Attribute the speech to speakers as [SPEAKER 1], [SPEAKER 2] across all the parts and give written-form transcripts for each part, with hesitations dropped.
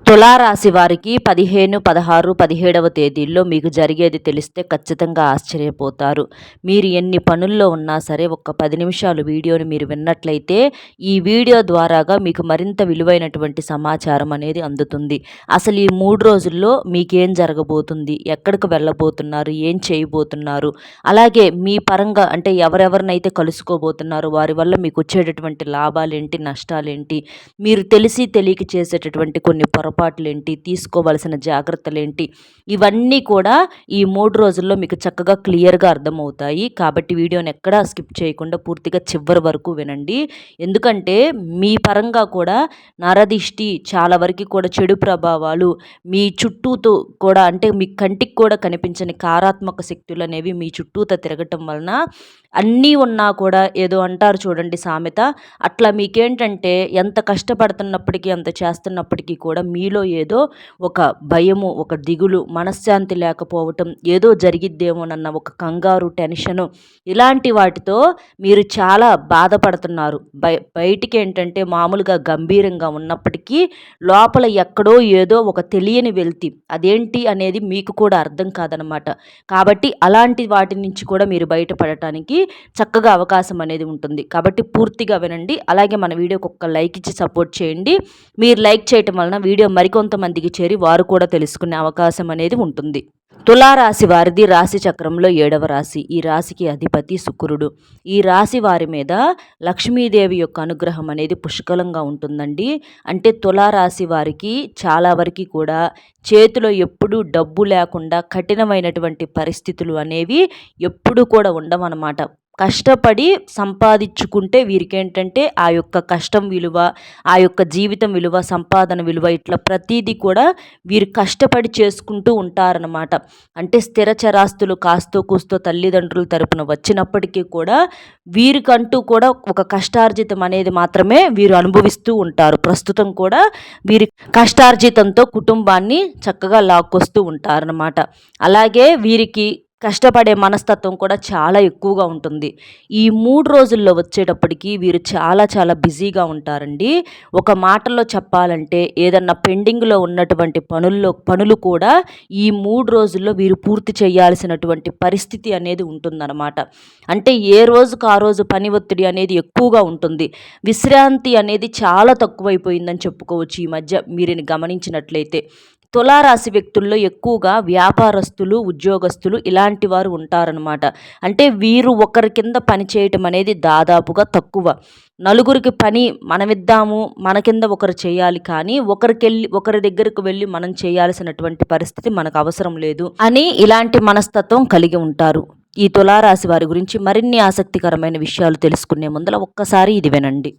[SPEAKER 1] తులారాశి వారికి 15, 16, 17వ తేదీల్లో మీకు జరిగేది తెలిస్తే ఖచ్చితంగా ఆశ్చర్యపోతారు. మీరు ఎన్ని పనుల్లో ఉన్నా సరే ఒక్క 10 నిమిషాలు వీడియోని మీరు విన్నట్లయితే ఈ వీడియో ద్వారాగా మీకు మరింత విలువైనటువంటి సమాచారం అనేది అందుతుంది. అసలు ఈ 3 రోజుల్లో మీకేం జరగబోతుంది, ఎక్కడికి వెళ్ళబోతున్నారు, ఏం చేయబోతున్నారు, అలాగే మీ పరంగా అంటే ఎవరెవరినైతే కలుసుకోబోతున్నారు వారి వల్ల మీకు వచ్చేటటువంటి లాభాలేంటి, నష్టాలేంటి, మీరు తెలిసి తెలియక చేసేటటువంటి కొన్ని పొరపాట్లేంటి, తీసుకోవలసిన జాగ్రత్తలేంటి, ఇవన్నీ కూడా ఈ 3 రోజుల్లో మీకు చక్కగా క్లియర్‌గా అర్థమవుతాయి. కాబట్టి వీడియోని ఎక్కడా స్కిప్ చేయకుండా పూర్తిగా చివరి వరకు వినండి. ఎందుకంటే మీ పరంగా కూడా నరదిష్టి, చాలా వరకు కూడా చెడు ప్రభావాలు మీ చుట్టూతో కూడా అంటే మీ కంటికి కూడా కనిపించని కారాత్మక శక్తులనేవి మీ చుట్టూతా తిరగటం వలన అన్నీ ఉన్నా కూడా ఏదో అంటారు చూడండి సామెత, అట్లా మీకేంటంటే ఎంత కష్టపడుతున్నప్పటికీ, అంత చేస్తున్నప్పటికీ కూడా మీలో ఏదో ఒక భయము, ఒక దిగులు, మనశ్శాంతి లేకపోవటం, ఏదో జరిగిద్దేమోనన్న ఒక కంగారు, టెన్షను, ఇలాంటి వాటితో మీరు చాలా బాధపడుతున్నారు. బయటికి ఏంటంటే మామూలుగా గంభీరంగా ఉన్నప్పటికీ లోపల ఎక్కడో ఏదో ఒక తెలియని వెలితి, అదేంటి అనేది మీకు కూడా అర్థం కాదనమాట. కాబట్టి అలాంటి వాటి నుంచి కూడా మీరు బయటపడటానికి చక్కగా అవకాశం అనేది ఉంటుంది. కాబట్టి పూర్తిగా వినండి. అలాగే మన వీడియోకి ఒక్క లైక్ ఇచ్చి సపోర్ట్ చేయండి. మీరు లైక్ చేయటం వలన వీడియో మరికొంతమందికి చేరి వారు కూడా తెలుసుకునే అవకాశం అనేది ఉంటుంది. తులారాశి వారిది రాశి చక్రంలో 7వ రాశి. ఈ రాశికి అధిపతి శుక్రుడు. ఈ రాశి వారి మీద లక్ష్మీదేవి యొక్క అనుగ్రహం అనేది పుష్కలంగా ఉంటుందండి. అంటే తులారాశి వారికి చాలా వరకు కూడా చేతిలో ఎప్పుడూ డబ్బు లేకుండా కఠినమైనటువంటి పరిస్థితులు అనేవి ఎప్పుడూ కూడా ఉండవన్నమాట. కష్టపడి సంపాదించుకుంటే వీరికేంటంటే ఆ యొక్క కష్టం విలువ, ఆ యొక్క జీవితం విలువ, సంపాదన విలువ, ఇట్లా ప్రతీది కూడా వీరు కష్టపడి చేసుకుంటూ ఉంటారనమాట. అంటే స్థిర చరాస్తులు కాస్తో కూస్తో తల్లిదండ్రుల తరపున వచ్చినప్పటికీ కూడా వీరికంటూ కూడా ఒక కష్టార్జితం అనేది మాత్రమే వీరు అనుభవిస్తూ ఉంటారు. ప్రస్తుతం కూడా వీరి కష్టార్జితంతో కుటుంబాన్ని చక్కగా లాక్కొస్తూ ఉంటారనమాట. అలాగే వీరికి కష్టపడే మనస్తత్వం కూడా చాలా ఎక్కువగా ఉంటుంది. ఈ 3 రోజుల్లో వచ్చేటప్పటికి వీరు చాలా చాలా బిజీగా ఉంటారండి. ఒక మాటలో చెప్పాలంటే ఏదన్నా పెండింగ్లో ఉన్నటువంటి పనులు కూడా ఈ 3 రోజుల్లో వీరు పూర్తి చేయాల్సినటువంటి పరిస్థితి అనేది ఉంటుందన్నమాట. అంటే ఏ రోజుకు ఆ రోజు పని ఒత్తిడి అనేది ఎక్కువగా ఉంటుంది. విశ్రాంతి అనేది చాలా తక్కువైపోయిందని చెప్పుకోవచ్చు ఈ మధ్య మీరు గమనించినట్లయితే. తులారాశి వ్యక్తుల్లో ఎక్కువగా వ్యాపారస్తులు, ఉద్యోగస్తులు ఇలాంటి వారు ఉంటారనమాట. అంటే వీరు ఒకరి కింద పని చేయటం అనేది దాదాపుగా తక్కువ. నలుగురికి పని మనమిద్దాము, మన కింద ఒకరు చేయాలి, కానీ ఒకరి దగ్గరకు వెళ్ళి మనం చేయాల్సినటువంటి పరిస్థితి మనకు అవసరం లేదు అని ఇలాంటి మనస్తత్వం కలిగి ఉంటారు. ఈ తులారాశి వారి గురించి మరిన్ని ఆసక్తికరమైన విషయాలు తెలుసుకునే ముందర ఒక్కసారి ఇది వినండి.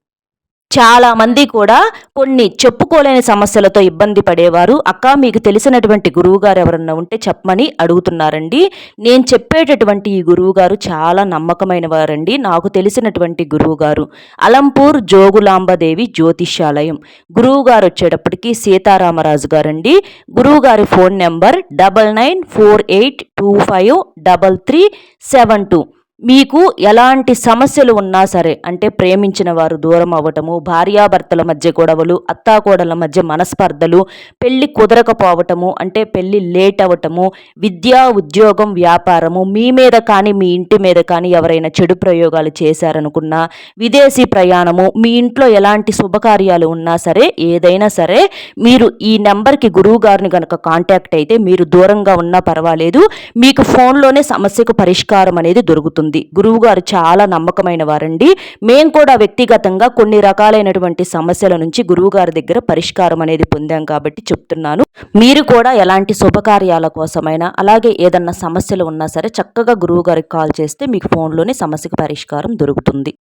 [SPEAKER 1] చాలామంది కూడా కొన్ని చెప్పుకోలేని సమస్యలతో ఇబ్బంది పడేవారు, అక్క మీకు తెలిసినటువంటి గురువుగారు ఎవరన్నా ఉంటే చెప్పమని అడుగుతున్నారండి. నేను చెప్పేటటువంటి ఈ గురువుగారు చాలా నమ్మకమైన వారండి. నాకు తెలిసినటువంటి గురువుగారు అలంపూర్ జోగులాంబదేవి జ్యోతిష్యాలయం. గురువుగారు వచ్చేటప్పటికి సీతారామరాజు గారండి. గురువుగారి ఫోన్ నెంబర్ 9948253372. మీకు ఎలాంటి సమస్యలు ఉన్నా సరే, అంటే ప్రేమించిన వారు దూరం అవ్వటము, భార్యాభర్తల మధ్య గొడవలు, అత్తాకోడల మధ్య మనస్పర్ధలు, పెళ్లి కుదరకపోవటము, అంటే పెళ్లి లేట్ అవ్వటము, విద్య, ఉద్యోగం, వ్యాపారము, మీ మీద కానీ మీ ఇంటి మీద కానీ ఎవరైనా చెడు ప్రయోగాలు చేశారనుకున్నా, విదేశీ ప్రయాణము, మీ ఇంట్లో ఎలాంటి శుభకార్యాలు ఉన్నా సరే, ఏదైనా సరే మీరు ఈ నెంబర్కి గురువు గారిని కనుక కాంటాక్ట్ అయితే మీరు దూరంగా ఉన్నా పర్వాలేదు, మీకు ఫోన్లోనే సమస్యకు పరిష్కారం అనేది దొరుకుతుంది. గురువుగారు చాలా నమ్మకమైన వారండి. మేము కూడా వ్యక్తిగతంగా కొన్ని రకాలైనటువంటి సమస్యల నుంచి గురువుగారి దగ్గర పరిష్కారం అనేది పొందాం కాబట్టి చెప్తున్నాను. మీరు కూడా ఎలాంటి శుభకార్యాల కోసమైనా, అలాగే ఏదన్నా సమస్యలు ఉన్నా సరే చక్కగా గురువుగారికి కాల్ చేస్తే మీకు ఫోన్లోనే సమస్యకు పరిష్కారం దొరుకుతుంది.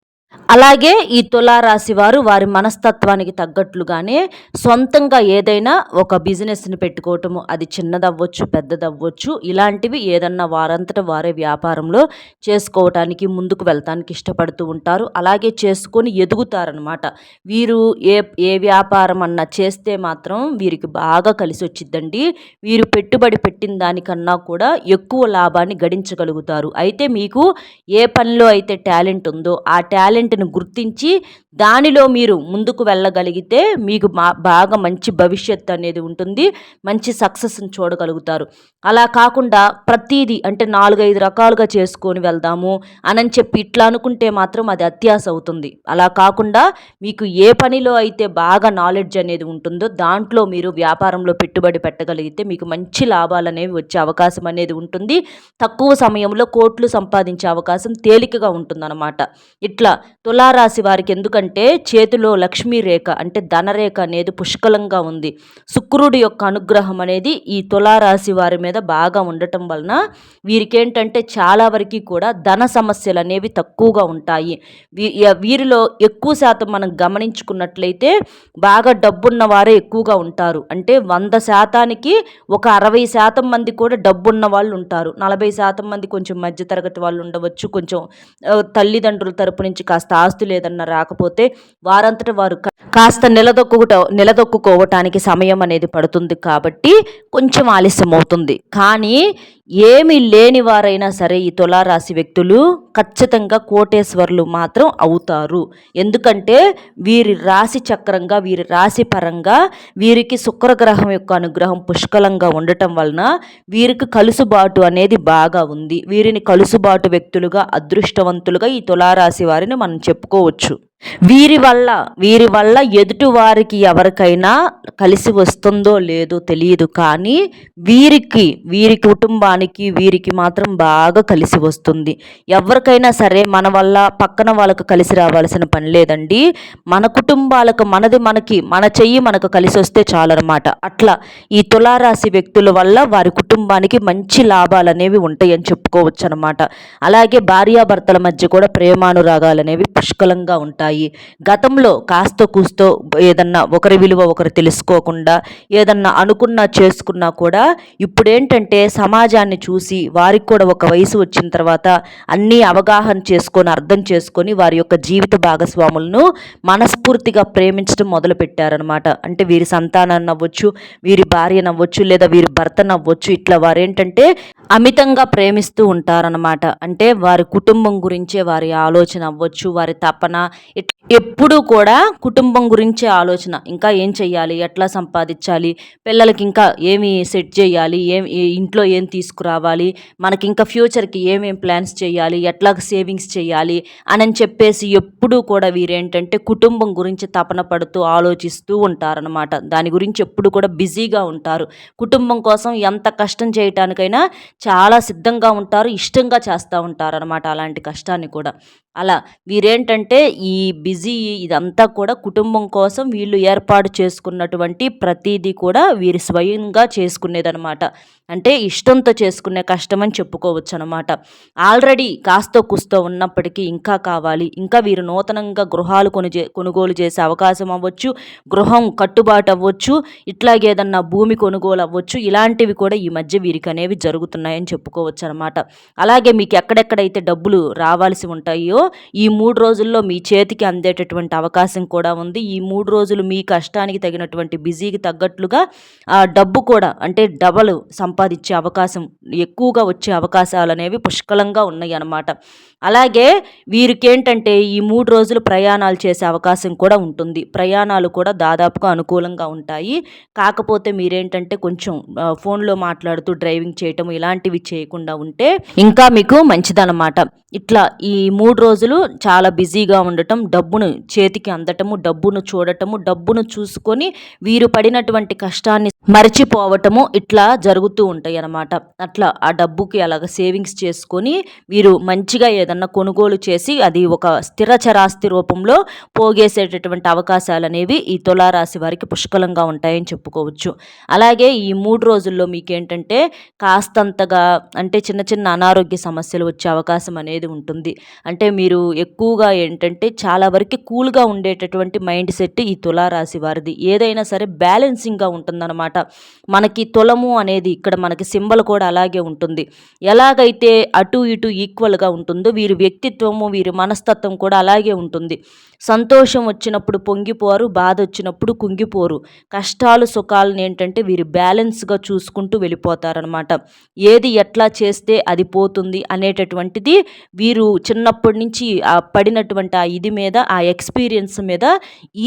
[SPEAKER 1] అలాగే ఈ తులారాశి వారు వారి మనస్తత్వానికి తగ్గట్లుగానే సొంతంగా ఏదైనా ఒక బిజినెస్ని పెట్టుకోవటము, అది చిన్నదవ్వచ్చు, పెద్దదవ్వచ్చు, ఇలాంటివి ఏదన్నా వారంతట వారే వ్యాపారంలో చేసుకోవటానికి, ముందుకు వెళ్తానికి ఇష్టపడుతూ ఉంటారు. అలాగే చేసుకొని ఎదుగుతారనమాట. వీరు ఏ వ్యాపారం అన్నా చేస్తే మాత్రం వీరికి బాగా కలిసి వచ్చిద్దండి. వీరు పెట్టుబడి పెట్టిన దానికన్నా కూడా ఎక్కువ లాభాన్ని గడించగలుగుతారు. అయితే మీకు ఏ పనిలో అయితే టాలెంట్ ఉందో ఆ టాలెంట్ని గుర్తించి దానిలో మీరు ముందుకు వెళ్ళగలిగితే మీకు బాగా మంచి భవిష్యత్తు అనేది ఉంటుంది, మంచి సక్సెస్ని చూడగలుగుతారు. అలా కాకుండా ప్రతీది అంటే 4-5 రకాలుగా చేసుకొని వెళ్దాము అని చెప్పి ఇట్లా అనుకుంటే మాత్రం అది అత్యాశ అవుతుంది. అలా కాకుండా మీకు ఏ పనిలో అయితే బాగా నాలెడ్జ్ అనేది ఉంటుందో దాంట్లో మీరు వ్యాపారంలో పెట్టుబడి పెట్టగలిగితే మీకు మంచి లాభాలు అనేవి వచ్చే అవకాశం అనేది ఉంటుంది. తక్కువ సమయంలో కోట్లు సంపాదించే అవకాశం తేలికగా ఉంటుందన్నమాట. ఇట్లా తులారాశి వారికి ఎందుకంటే చేతిలో లక్ష్మీ రేఖ అంటే ధనరేఖ అనేది పుష్కలంగా ఉంది. శుక్రుడి యొక్క అనుగ్రహం అనేది ఈ తులారాశి వారి మీద బాగా ఉండటం వలన వీరికేంటంటే చాలా వరకు కూడా ధన సమస్యలు అనేవి తక్కువగా ఉంటాయి. వీరిలో ఎక్కువ శాతం మనం గమనించుకున్నట్లయితే బాగా డబ్బున్న వారే ఎక్కువగా ఉంటారు. అంటే 100%కి ఒక 60% మంది కూడా డబ్బున్న వాళ్ళు ఉంటారు. 40% మంది కొంచెం మధ్యతరగతి వాళ్ళు ఉండవచ్చు. కొంచెం తల్లిదండ్రుల తరపు నుంచి కాస్త ఆస్తులు ఏదన్నా రాకపోతే వారంతట వారు కాస్త నిలదొక్కుకోవటానికి సమయం అనేది పడుతుంది కాబట్టి కొంచెం ఆలస్యం అవుతుంది. కానీ ఏమీ లేని వారైనా సరే ఈ తులారాశి వ్యక్తులు ఖచ్చితంగా కోటేశ్వర్లు మాత్రం అవుతారు. ఎందుకంటే వీరి రాశి చక్రంగా వీరి రాశి పరంగా వీరికి శుక్రగ్రహం యొక్క అనుగ్రహం పుష్కలంగా ఉండటం వలన వీరికి కలుసుబాటు అనేది బాగా ఉంది. వీరిని కలుసుబాటు వ్యక్తులుగా అదృష్టవంతులుగా ఈ తులారాశి వారిని మనం చెప్పుకోవచ్చు. వీరి వల్ల ఎదుటి వారికి ఎవరికైనా కలిసి వస్తుందో లేదో తెలియదు, కానీ వీరి కుటుంబానికి వీరికి మాత్రం బాగా కలిసి వస్తుంది. ఎవరికైనా సరే మన వల్ల పక్కన వాళ్ళకు కలిసి రావాల్సిన పని లేదండి. మన కుటుంబాలకు మన చెయ్యి మనకు కలిసి వస్తే చాలన్నమాట. అట్లా ఈ తులారాశి వ్యక్తుల వల్ల వారి కుటుంబానికి మంచి లాభాలు అనేవి ఉంటాయని చెప్పుకోవచ్చు అనమాట. అలాగే భార్యాభర్తల మధ్య కూడా ప్రేమానురాగాలు అనేవి పుష్కలంగా ఉంటాయి. గతంలో కాస్త కూస్తో ఏదన్నా ఒకరి విలువ ఒకరు తెలుసుకోకుండా ఏదన్నా అనుకున్నా చేసుకున్నా కూడా ఇప్పుడేంటంటే సమాజాన్ని చూసి వారికి కూడా ఒక వయసు వచ్చిన తర్వాత అన్నీ అవగాహన చేసుకొని అర్థం చేసుకొని వారి యొక్క జీవిత భాగస్వాములను మనస్ఫూర్తిగా ప్రేమించడం మొదలుపెట్టారనమాట. అంటే వీరి సంతానాన్ని అవ్వచ్చు, వీరి భార్యను అవ్వచ్చు, లేదా వీరి భర్తను అవ్వచ్చు, ఇట్లా వారేంటంటే అమితంగా ప్రేమిస్తూ ఉంటారనమాట. అంటే వారి కుటుంబం గురించే వారి ఆలోచన అవ్వచ్చు, వారి తపన ఎప్పుడూ కూడా కుటుంబం గురించే ఆలోచన. ఇంకా ఏం చెయ్యాలి, ఎట్లా సంపాదించాలి, పిల్లలకి ఇంకా ఏమి సెట్ చేయాలి, ఇంట్లో ఏం తీసుకురావాలి, మనకి ఇంకా ఫ్యూచర్కి ఏమేం ప్లాన్స్ చేయాలి, ఎట్లా సేవింగ్స్ చేయాలి అని చెప్పేసి ఎప్పుడూ కూడా వీరేంటంటే కుటుంబం గురించి తపన పడుతూ ఆలోచిస్తూ ఉంటారనమాట. దాని గురించి ఎప్పుడు కూడా బిజీగా ఉంటారు. కుటుంబం కోసం ఎంత కష్టం చేయటానికైనా చాలా సిద్ధంగా ఉంటారు, ఇష్టంగా చేస్తూ ఉంటారనమాట అలాంటి కష్టాన్ని కూడా. అలా వీరేంటంటే ఈ బిజీ ఇదంతా కూడా కుటుంబం కోసం వీళ్ళు ఏర్పాటు చేసుకున్నటువంటి ప్రతిదీ కూడా వీరు స్వయంగా చేసుకునేదనమాట. అంటే ఇష్టంతో చేసుకునే కష్టం అని చెప్పుకోవచ్చు అనమాట. ఆల్రెడీ కాస్తో కుస్తో ఉన్నప్పటికీ ఇంకా కావాలి, ఇంకా వీరు నూతనంగా గృహాలు కొనుగోలు చేసే అవకాశం అవ్వచ్చు, గృహం కట్టుబాటు అవ్వచ్చు, ఇట్లాగే ఏదన్నా భూమి కొనుగోలు అవ్వచ్చు. ఇలాంటివి కూడా ఈ మధ్య వీరికి అనేవి జరుగుతున్నాయని చెప్పుకోవచ్చు అనమాట. అలాగే మీకు ఎక్కడెక్కడైతే డబ్బులు రావాల్సి ఉంటాయో ఈ 3 రోజుల్లో మీ చేతికి అందేటటువంటి అవకాశం కూడా ఉంది. ఈ 3 రోజులు మీ కష్టానికి తగినటువంటి బిజీకి తగ్గట్లుగా డబ్బు కూడా అంటే డబల్ సంపాదించే అవకాశం, ఎక్కువగా వచ్చే అవకాశాలు అనేవి పుష్కలంగా ఉన్నాయి అన్నమాట. అలాగే వీరికేంటంటే ఈ 3 రోజులు ప్రయాణాలు చేసే అవకాశం కూడా ఉంటుంది. ప్రయాణాలు కూడా దాదాపుగా అనుకూలంగా ఉంటాయి. కాకపోతే మీరేంటంటే కొంచెం ఫోన్లో మాట్లాడుతూ డ్రైవింగ్ చేయటం ఇలాంటివి చేయకుండా ఉంటే ఇంకా మీకు మంచిదన్నమాట. ఇట్లా ఈ 3 రోజులు చాలా బిజీగా ఉండటం, డబ్బును చేతికి అందటము, డబ్బును చూడటము, డబ్బును చూసుకొని వీరు పడినటువంటి కష్టాన్ని మర్చిపోవటము ఇట్లా జరుగుతూ ఉంటాయి అన్నమాట. అట్లా ఆ డబ్బుకి అలాగ సేవింగ్స్ చేసుకొని వీరు మంచిగా ఏదన్నా కొనుగోలు చేసి అది ఒక స్థిర చరాస్తి రూపంలో పోగేసేటటువంటి అవకాశాలు అనేవి ఈ తులారాశి వారికి పుష్కలంగా ఉంటాయని చెప్పుకోవచ్చు. అలాగే ఈ 3 రోజుల్లో మీకేంటంటే కాస్తంతగా అంటే చిన్న చిన్న అనారోగ్య సమస్యలు వచ్చే అవకాశం అనేది ఉంటుంది. అంటే మీరు ఎక్కువగా ఏంటంటే చాలా వరకు కూల్గా ఉండేటటువంటి మైండ్ సెట్ ఈ తులారాశి వారిది. ఏదైనా సరే బ్యాలెన్సింగ్గా ఉంటుందన్నమాట. మనకి తులము అనేది ఇక్కడ మనకి సింబల్ కూడా అలాగే ఉంటుంది. ఎలాగైతే అటు ఇటు ఈక్వల్గా ఉంటుందో వీరి వ్యక్తిత్వము, వీరి మనస్తత్వం కూడా అలాగే ఉంటుంది. సంతోషం వచ్చినప్పుడు పొంగిపోరు, బాధ వచ్చినప్పుడు కుంగిపోరు. కష్టాలు సుఖాలను ఏంటంటే వీరు బ్యాలెన్స్గా చూసుకుంటూ వెళ్ళిపోతారనమాట. ఏది ఎట్లా చేస్తే అది పోతుంది అనేటటువంటిది వీరు చిన్నప్పటి నుంచి పడినటువంటి ఆ ఇది మీద, ఆ ఎక్స్పీరియన్స్ మీద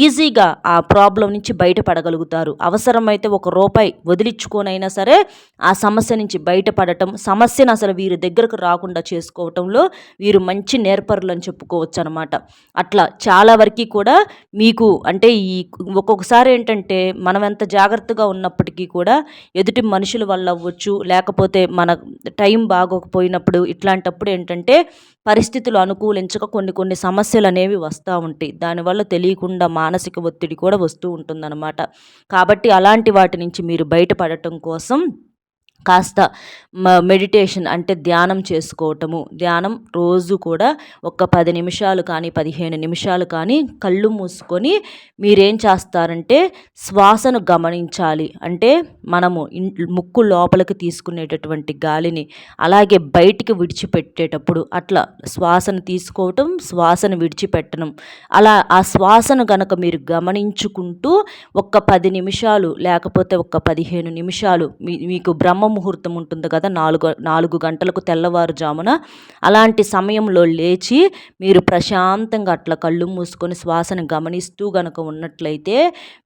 [SPEAKER 1] ఈజీగా ఆ ప్రాబ్లం నుంచి బయటపడగలుగుతారు. అవసరమైతే ₹1 వదిలించుకొనైనా సరే ఆ సమస్య నుంచి బయటపడటం, సమస్యను అసలు వీరి దగ్గరకు రాకుండా చేసుకోవటంలో వీరు మంచి నేర్పరులు అని చెప్పుకోవచ్చు అనమాట. అట్లా చాలా వరకు కూడా మీకు అంటే ఈ ఒక్కొక్కసారి ఏంటంటే మనం ఎంత జాగ్రత్తగా ఉన్నప్పటికీ కూడా ఎదుటి మనుషుల వల్ల అవ్వచ్చు, లేకపోతే మన టైం బాగోకపోయినప్పుడు ఇట్లాంటప్పుడు ఏంటంటే పరిస్థితులు అనుకూలించక కొన్ని సమస్యలు అనేవి వస్తూ ఉంటాయి. దానివల్ల తెలియకుండా మానసిక ఒత్తిడి కూడా వస్తూ ఉంటుందన్నమాట. కాబట్టి అలాంటి వాటి నుంచి మీరు బయటపడటం కోసం కాస్త మెడిటేషన్ అంటే ధ్యానం చేసుకోవటము. ధ్యానం రోజు కూడా ఒక 10 నిమిషాలు కానీ 15 నిమిషాలు కానీ కళ్ళు మూసుకొని మీరేం చేస్తారంటే శ్వాసను గమనించాలి. అంటే మనము ముక్కు లోపలికి తీసుకునేటటువంటి గాలిని అలాగే బయటికి విడిచిపెట్టేటప్పుడు అట్లా శ్వాసను తీసుకోవటం, శ్వాసను విడిచిపెట్టడం. అలా ఆ శ్వాసను గనక మీరు గమనించుకుంటూ ఒక 10 నిమిషాలు లేకపోతే ఒక 15 నిమిషాలు మీకు బ్రహ్మ ముహూర్తం ఉంటుంది కదా, 4 గంటలకు తెల్లవారుజామున అలాంటి సమయంలో లేచి మీరు ప్రశాంతంగా అట్లా కళ్ళు మూసుకొని శ్వాసను గమనిస్తూ గనక ఉన్నట్లయితే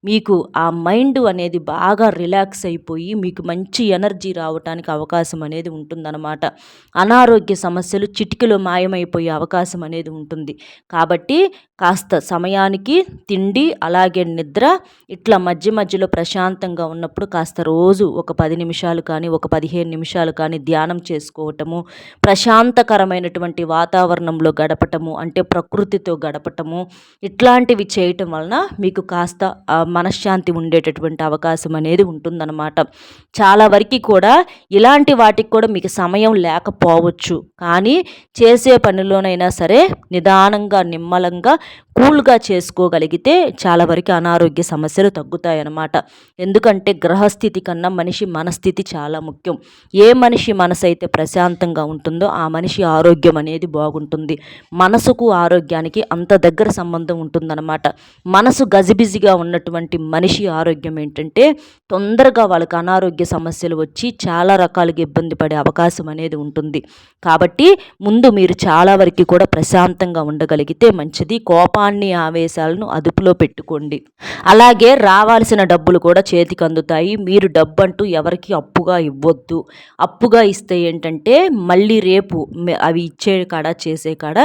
[SPEAKER 1] మీకు ఆ మైండ్ అనేది బాగా రిలాక్స్ అయిపోయి మీకు మంచి ఎనర్జీ రావడానికి అవకాశం అనేది ఉంటుందన్నమాట. అనారోగ్య సమస్యలు చిటికెలో మాయమైపోయే అవకాశం అనేది ఉంటుంది. కాబట్టి కాస్త సమయానికి తిండి అలాగే నిద్ర ఇట్లా మధ్య మధ్యలో ప్రశాంతంగా ఉన్నప్పుడు కాస్త రోజు ఒక 10 నిమిషాలు కానీ ఒక 15 నిమిషాలు కానీ ధ్యానం చేసుకోవటము, ప్రశాంతకరమైనటువంటి వాతావరణంలో గడపటము అంటే ప్రకృతితో గడపటము, ఇట్లాంటివి చేయటం వలన మీకు కాస్త మనశ్శాంతి ఉండేటటువంటి అవకాశం అనేది ఉంటుందన్నమాట. చాలా వరకు కూడా ఇలాంటి వాటికి కూడా మీకు సమయం లేకపోవచ్చు, కానీ చేసే పనిలోనైనా సరే నిదానంగా నిమ్మలంగా కూల్గా చేసుకోగలిగితే చాలా వరకు అనారోగ్య సమస్యలు తగ్గుతాయన్నమాట. ఎందుకంటే గ్రహస్థితి కన్నా మనిషి మనస్థితి చాలా ముఖ్యం. ఏ మనిషి మనసు అయితే ప్రశాంతంగా ఉంటుందో ఆ మనిషి ఆరోగ్యం అనేది బాగుంటుంది. మనసుకు ఆరోగ్యానికి అంత దగ్గర సంబంధం ఉంటుందన్నమాట. మనసు గజిబిజిగా ఉన్నటువంటి మనిషి ఆరోగ్యం ఏంటంటే తొందరగా వాళ్ళకి అనారోగ్య సమస్యలు వచ్చి చాలా రకాలుగా ఇబ్బంది పడే అవకాశం అనేది ఉంటుంది. కాబట్టి ముందు మీరు చాలా వరకు కూడా ప్రశాంతంగా ఉండగలిగితే మంచిది. కోపాన్ని ఆవేశాలను అదుపులో పెట్టుకోండి. అలాగే రావాల్సిన డబ్బులు కూడా చేతికి అందుతాయి. మీరు డబ్బు అంటూ ఎవరికి అప్పుగా ఇవ్వద్దు. అప్పుగా ఇస్తే ఏంటంటే మళ్ళీ రేపు అవి ఇచ్చే కాడ చేసే కాడ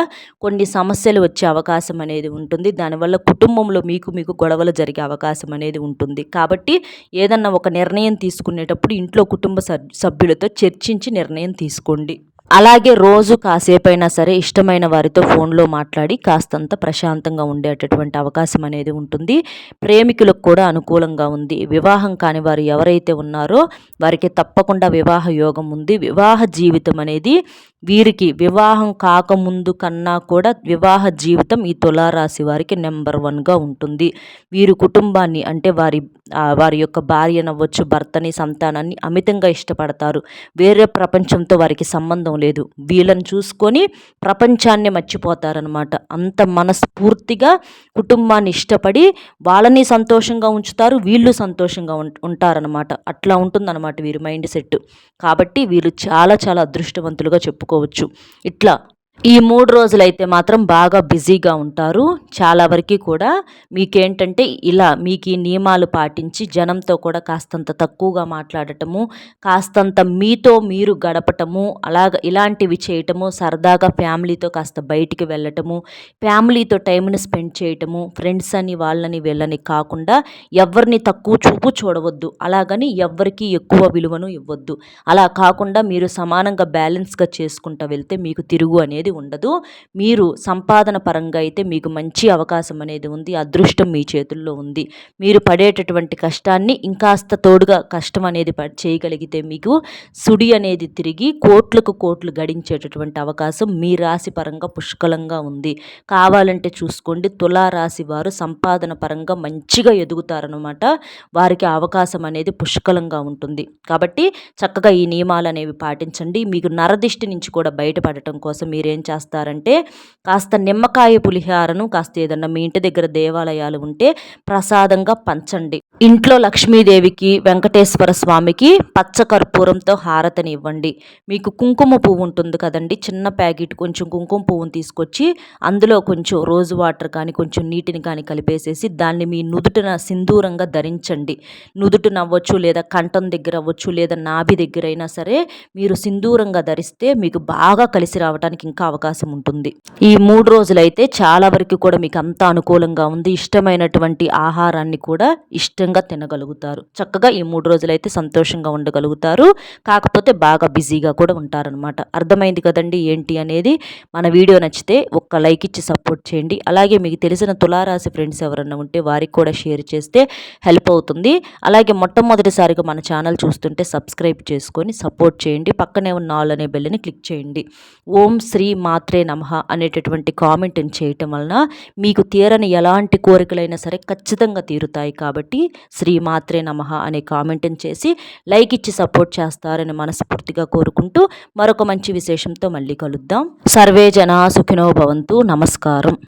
[SPEAKER 1] కొన్ని సమస్యలు వచ్చే అవకాశం అనేది ఉంటుంది. దానివల్ల కుటుంబంలో మీకు గొడవలు జరిగే అవకాశం అనేది ఉంటుంది. కాబట్టి ఏదన్నా ఒక నిర్ణయం తీసుకునేటప్పుడు ఇంట్లో కుటుంబ సభ్యులతో చర్చించి నిర్ణయం తీసుకోండి. అలాగే రోజు కాసేపైనా సరే ఇష్టమైన వారితో ఫోన్లో మాట్లాడి కాస్తంత ప్రశాంతంగా ఉండేటటువంటి అవకాశం అనేది ఉంటుంది. ప్రేమికులకు కూడా అనుకూలంగా ఉంది. వివాహం కాని వారు ఎవరైతే ఉన్నారో వారికి తప్పకుండా వివాహ యోగం ఉంది. వివాహ జీవితం అనేది వీరికి వివాహం కాకముందు కన్నా కూడా వివాహ జీవితం ఈ తులారాశి వారికి నెంబర్ 1గా ఉంటుంది. వీరు కుటుంబాన్ని అంటే వారి యొక్క భార్యనవ్వచ్చు, భర్తని, సంతానాన్ని అమితంగా ఇష్టపడతారు. వేరే ప్రపంచంతో వారికి సంబంధం లేదు. వీళ్ళని చూసుకొని ప్రపంచాన్ని మర్చిపోతారనమాట. అంత మనస్ఫూర్తిగా కుటుంబాన్ని ఇష్టపడి వాళ్ళని సంతోషంగా ఉంచుతారు, వీళ్ళు సంతోషంగా ఉంటారనమాట. అట్లా ఉంటుందన్నమాట వీరి మైండ్ సెట్. కాబట్టి వీళ్ళు చాలా చాలా అదృష్టవంతులుగా చెప్పుకోవచ్చు. ఇట్లా ఈ 3 రోజులైతే మాత్రం బాగా బిజీగా ఉంటారు. చాలా వరకు కూడా మీకేంటంటే ఇలా మీకు ఈ నియమాలు పాటించి జనంతో కూడా కాస్తంత తక్కువగా మాట్లాడటము, కాస్తంత మీతో మీరు గడపటము, ఇలాంటివి చేయటము, సరదాగా ఫ్యామిలీతో కాస్త బయటికి వెళ్ళటము, ఫ్యామిలీతో టైంని స్పెండ్ చేయటము, ఫ్రెండ్స్ అని వాళ్ళని వీళ్ళని కాకుండా ఎవరిని తక్కువ చూపు చూడవద్దు. అలాగని ఎవ్వరికి ఎక్కువ విలువను ఇవ్వద్దు. అలా కాకుండా మీరు సమానంగా బ్యాలెన్స్గా చేసుకుంటూ వెళ్తే మీకు తిరుగు అనేది అనేది ఉండదు. మీరు సంపాదన పరంగా అయితే మీకు మంచి అవకాశం అనేది ఉంది. అదృష్టం మీ చేతుల్లో ఉంది. మీరు పడేటటువంటి కష్టాన్ని ఇంకాస్త తోడుగా కష్టం అనేది చేయగలిగితే మీకు సుడి అనేది తిరిగి కోట్లకు కోట్లు గడించేటటువంటి అవకాశం మీ రాశి పరంగా పుష్కలంగా ఉంది. కావాలంటే చూసుకోండి, తులారాశి వారు సంపాదన పరంగా మంచిగా ఎదుగుతారనమాట. వారికి అవకాశం అనేది పుష్కలంగా ఉంటుంది. కాబట్టి చక్కగా ఈ నియమాలు అనేవి పాటించండి. మీకు నరదిష్టి నుంచి కూడా బయటపడటం కోసం మీరేం చేస్తారంటే కాస్త నిమ్మకాయ పులిహారను కాస్త ఏదన్నా మీ ఇంటి దగ్గర దేవాలయాలు ఉంటే ప్రసాదంగా పంచండి. ఇంట్లో లక్ష్మీదేవికి, వెంకటేశ్వర స్వామికి పచ్చకర్పూరంతో హారతిని ఇవ్వండి. మీకు కుంకుమ పువ్వు ఉంటుంది కదండి, చిన్న ప్యాకెట్ కొంచెం కుంకుమ పువ్వును తీసుకొచ్చి అందులో కొంచెం రోజు వాటర్ కానీ కొంచెం నీటిని కానీ కలిపేసేసి దాన్ని మీ నుదుటిన సింధూరంగా ధరించండి. నుదుటిన అవ్వచ్చు, లేదా కంఠం దగ్గర అవ్వచ్చు, లేదా నాభి దగ్గర అయినా సరే మీరు సింధూరంగా ధరిస్తే మీకు బాగా కలిసి రావడానికి ఇంకా అవకాశం ఉంటుంది. ఈ 3 రోజులైతే చాలా వరకు కూడా మీకు అంత అనుకూలంగా ఉంది. ఇష్టమైనటువంటి ఆహారాన్ని కూడా ఇష్టంగా తినగలుగుతారు. చక్కగా ఈ 3 రోజులైతే సంతోషంగా ఉండగలుగుతారు. కాకపోతే బాగా బిజీగా కూడా ఉంటారనమాట. అర్థమైంది కదండి ఏంటి అనేది. మన వీడియో నచ్చితే ఒక్క లైక్ ఇచ్చి సపోర్ట్ చేయండి. అలాగే మీకు తెలిసిన తులారాశి ఫ్రెండ్స్ ఎవరన్నా ఉంటే వారికి కూడా షేర్ చేస్తే హెల్ప్ అవుతుంది. అలాగే మొట్టమొదటిసారిగా మన ఛానల్ చూస్తుంటే సబ్స్క్రైబ్ చేసుకొని సపోర్ట్ చేయండి. పక్కనే ఉన్న ఆల్ అనే బెల్ని క్లిక్ చేయండి. ఓం శ్రీ మాత్రే నమః అనేటటువంటి కామెంట్ని చేయటం వలన మీకు తీరని ఎలాంటి కోరికలైనా సరే ఖచ్చితంగా తీరుతాయి. కాబట్టి శ్రీ మాత్రే నమః అనే కామెంట్ని చేసి లైక్ ఇచ్చి సపోర్ట్ చేస్తారని మనస్ఫూర్తిగా కోరుకుంటూ మరొక మంచి విశేషంతో మళ్ళీ కలుద్దాం. సర్వే జనా సుఖినో భవంతు. నమస్కారం.